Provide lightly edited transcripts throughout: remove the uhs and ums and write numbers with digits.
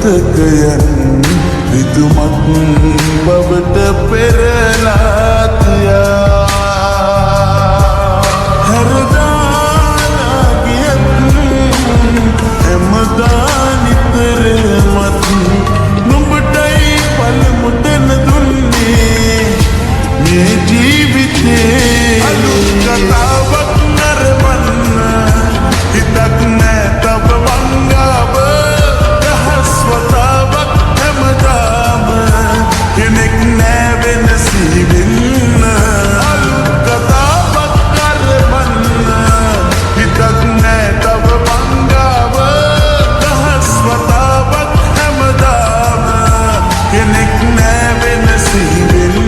මතකයන් රිතුමත් බවට පෙරලා තියා හැරදාලා ගියත් හැමදා නිතරමත් නුඹටයි පළමුතන දුන්නේ මේ ජීවිතේ අලුත් කතාවක් නරඹන්න හිතක් නෑ තව වංගාව රහස්වතාවක් හැමදාම කෙනෙක් නෑ වෙනසි වෙන්න අලුත් කතාවක් නරඹන්න හිතක් නෑ තව වංගාව රහස්වතාවක් හැමදාම කෙනෙක් නෑ වෙනසි වෙන්න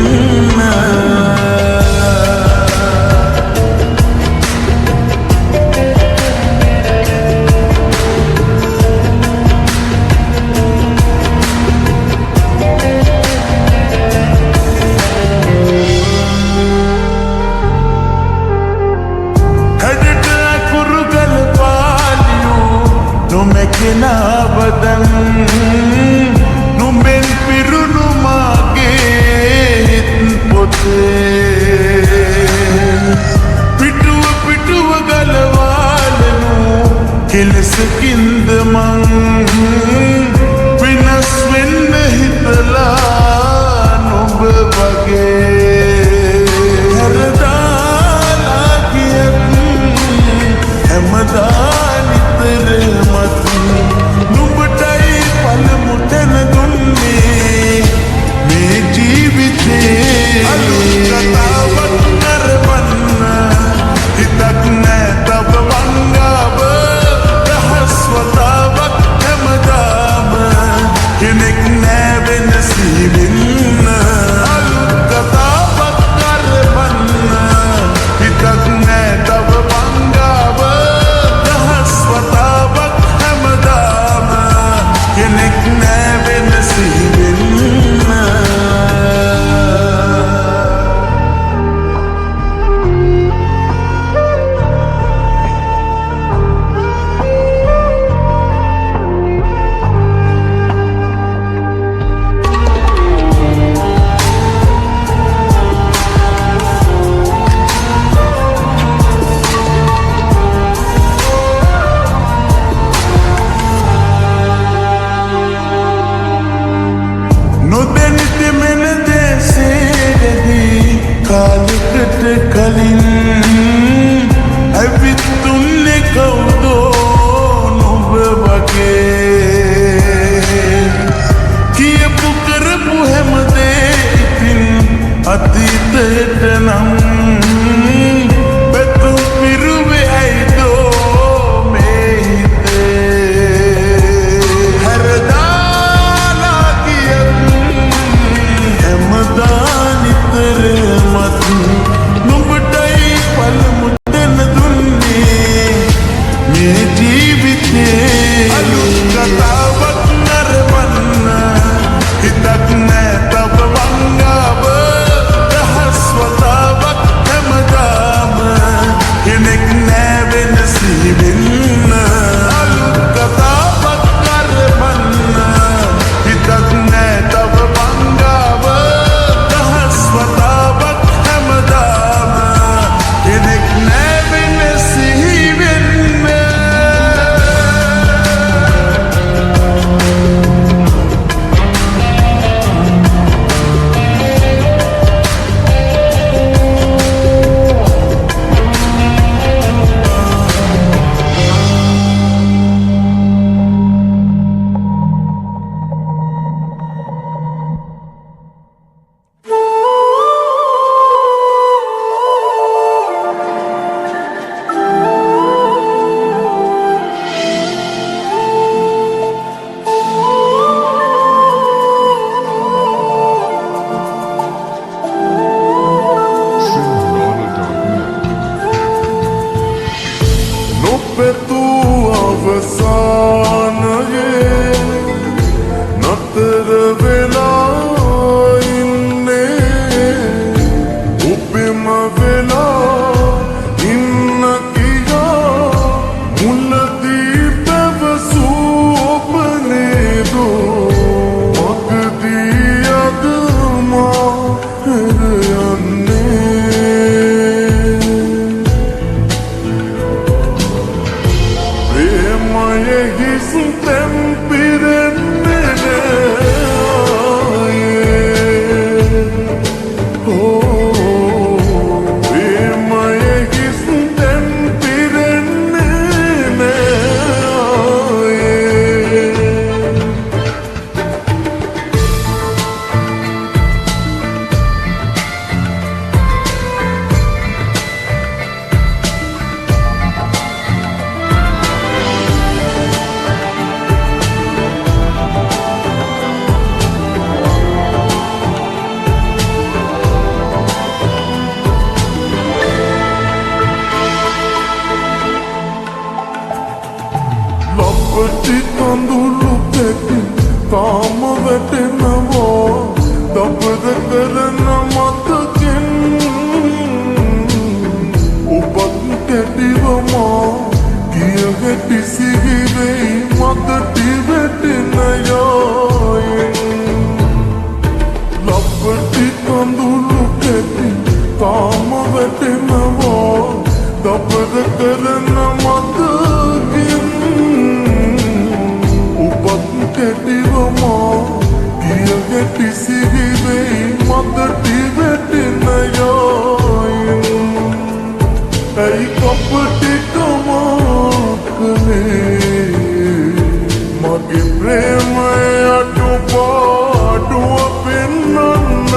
කෙනාවදන් නුඹෙන් පිරුණු මාගේ හිත් පොතේ පිටුව ගලවාලනු කෙලෙසකින්ද මං වෙනස් වෙන්න හිතලා නුඹ වගේ හැරදාලා ගියත් හැමදා නිතරමත් නුඹටයි පළමුතන දුන්නේ මේ ජීවිතේ අලුත් කතාවක් නරඹන්න හිතක් නෑ තව වංගාව රහස්වතාවක් හැමදාම කෙනෙක් නෑ වෙනසි වෙන්න අලුත් කතාවක් නරඹන්න හිතක් නෑ තව වංගාව රහස්වතාවක් හැමදාම කෙනෙක් නෑ වෙනසි වෙන්න නොදැනිති මෙන දේශේදී කාලෙකට කලින් ඇවිත්තුන්නේ කවුදෝ නුඹ වගේ කියපු කරපු හැමදේ ඉතින් අතීතයට නම් පැතුම් පිරුවේ ඇයිදෝ මේ හිතේ හැරදාලා ගියත් හැමදා නිතරමත් නුඹටයි පළමුතන දුන්නේ මේ ජීවිතේ අලුත් කතාවක් නරඹන්න හිතක් නෑ තව වංගාව රහස්වතාවක් හැමදාම කෙනෙක් නෑ වෙනසි වෙන්න අලුත් කතාවක් නරඹන්න හිතක් නෑ තව වංගාව රහස්වතාවක් හැමදාම කෙනෙක් නෑ වෙනසි වෙන්න හිස් තැන් පිරෙන්නේ නෑ ප්‍රේමයේ හිස් තැන් පිරෙන්නේ නෑ ලපටි කඳුළු පැටි තාම වැටෙනවා දබර කරන මතකෙන් ඔබත් කැටිවමා කිය හැටි සිහිවෙයි මතටි වැටෙන යායෙන් ලපටි කඳුළු පැටි තාම වැටෙනවා දබර කරන මතකෙන් කැටිවමා කිය හැටි සිහිවෙයි මතටි වැටෙන යායෙන් ඇයි කපටිකමක් කළේ මගේ ප්‍රේමය අඩුපාඩුව පෙන්නන්න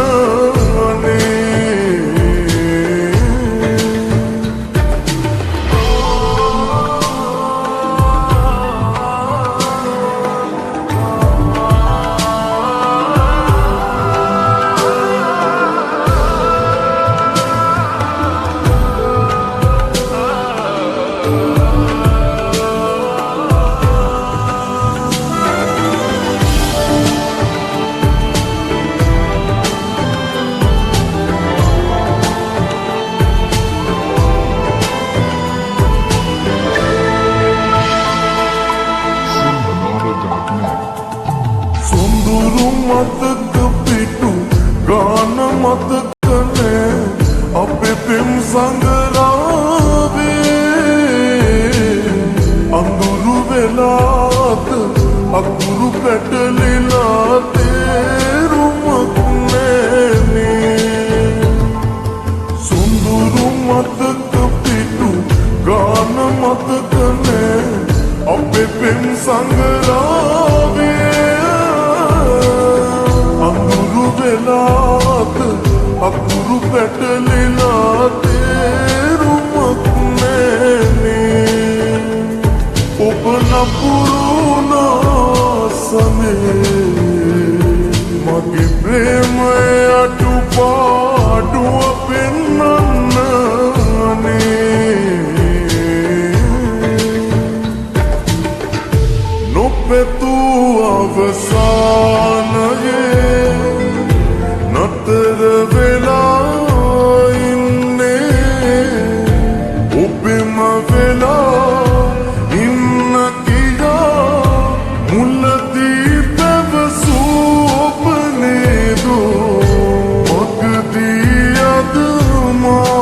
සොඳුරු මතක පිටු ගාන මතක නෑ අපේ පෙම් සංගරාවේ අඳුරු වෙලාත අකුරු පැටලිලා තේරුමක් නෑනේ සොඳුරු මතක පිටු ගාන මතක නෑ අපේ පෙම් සංගරාවේ අඳුරු වෙලාත අකුරු පැටලිලා තේරුමක් නෑනේ ඔබ නපුරුනා සමේ මගේ ප්‍රේමය අඩුපාඩුව පෙන්නන්න නොපැතූ අවසානයේ නතර වෙලා ඉන්නේ ඔබෙම වෙලා ඉන්න කියා මුලදී පැවසූ ඔබ නේදෝ මගදී අද මා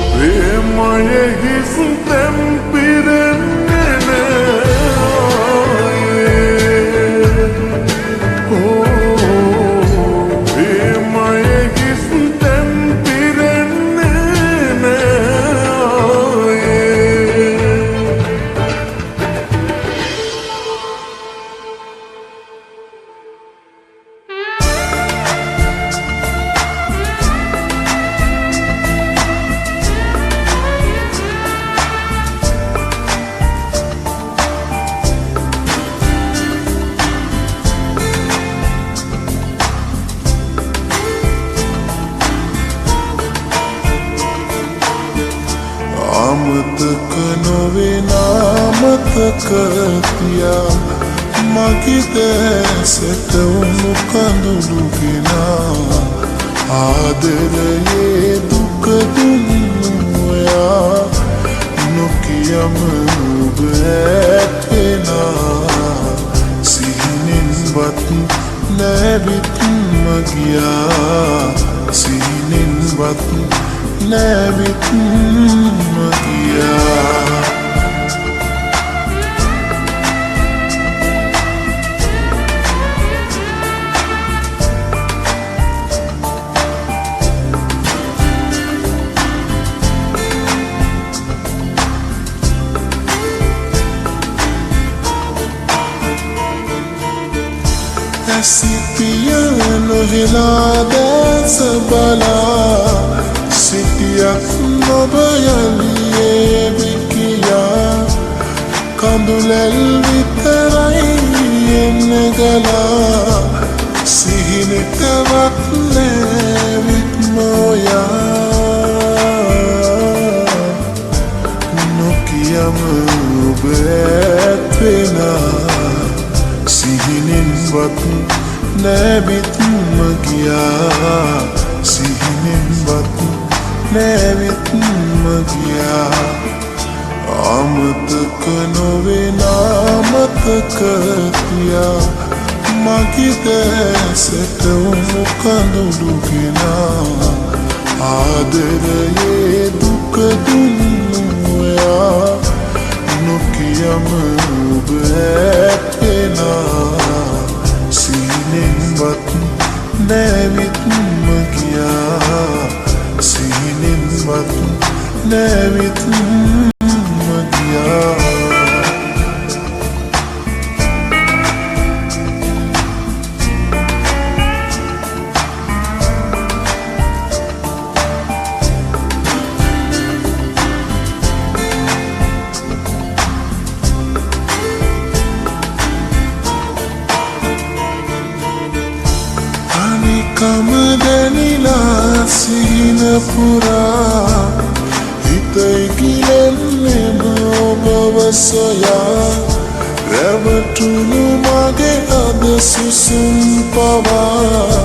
ප්‍රේමයේ හිස් තැන් පිරෙන්නේ නෑ ප්‍රේමයේ හිස් තැන් පිරෙන්නේ නෑ අමතක නොවෙනා මතක තියා මගේ දැසට උණු කඳුළු ගෙනා ආදරයේ දුක දුන්නු ඔයා නොකියම ඔබ ඇත්වෙනා සිහිනෙන්වත් නැවිත් මගියා සිහිනෙන්වත් නැවිත්ම ගියා. සිටිය නොහෙලා දැස බලා සිටියක් නොබ යලියේ විකියා කඳුලැල් විතරයි එන්න ගලා සිහිනටවත් නැවිත් මොයා නොකියම ඔබ ඇත්වෙනා සිහිනෙන්වත් නැවිත්ම ගියා. සිහිනෙන්වත් නැවිත්ම ගියා. අමතක නොවෙන අමතක තියා මගේ දැසට උණු කඳුළු ගෙනා ආදරයේ දුක දුන්නු ඔයා නොකියම ඔබ ඇත්වෙනා සිහිනෙන්වත් නැවිත්ම ගියා. සිහිනෙන්වත් නැවිත්ම ගියා. කම දැනිලා සිහින පුරා හිතයි ගිලෙන්නේම ඔබව සොයා රැවටුණු මගේ අද සුසුම් පවා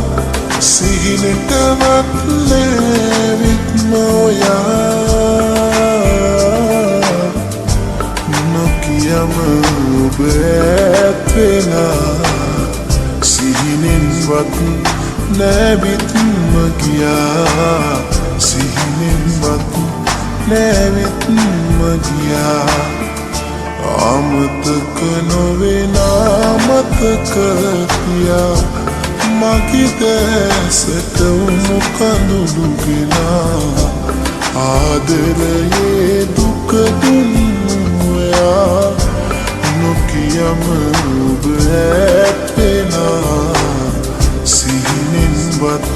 සිහිනටවත් නැවිත්ම ඔයා නොකියම ඔබ ඇත්වෙනා සිහිනෙන්වත් නැවිත්ම ගියා. සිහිනෙන්වත් නැවිත්ම ගියා. අමතක නොවෙන අමතක තියා මගේ දැසට උණු කඳුළු ගෙනා ආදරයේ දුක දුන්නු ඔයා නොකියම ඔබ ඇත්වෙනා සිහිනෙන්වත්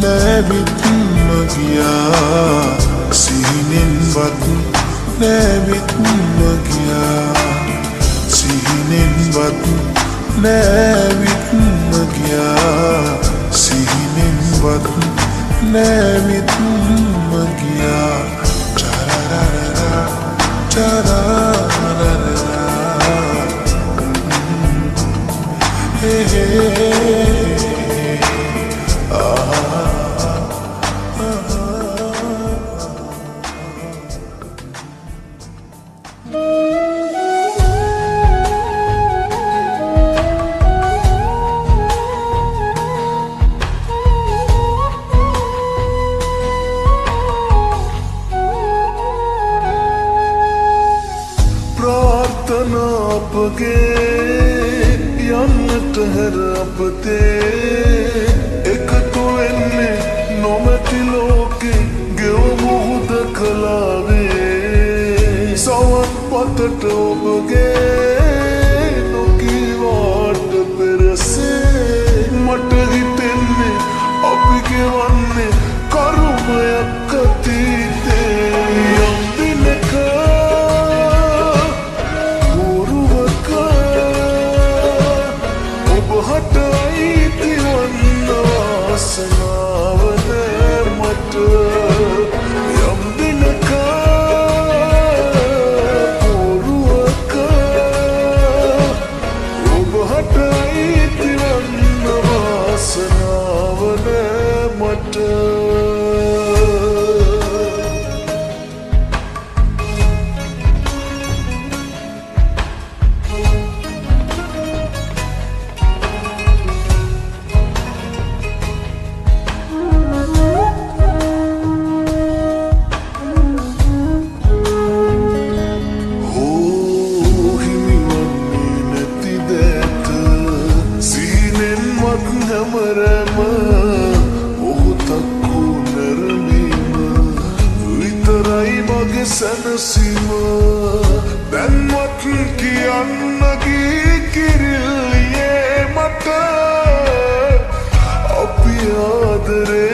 නැවිත්ම ගියා. සිහිනෙන්වත් නැවිත්ම ගියා. සිහිනෙන්වත් නැවිත්ම ගියා. සිහිනෙන්වත් නැවිත්ම ගියා. චරරරරා චරරරරා හේ හේ අපගේ යන්නට හැර අපතේ එකතු වෙන්නේ නොමැති ලෝකේ ගෙවමු හුදකලාවේ සවන් පතට ඔබගේ නොකීවාට පෙරසේ මට හිතෙන්නේ අපි ගෙවන්නේ කරුමයක් අතීතේ යම් දිනක What do I do? මගේ සැනසීම දැන්වත් කියන්න කිරිල්ලියේ මට අපි ආදරේ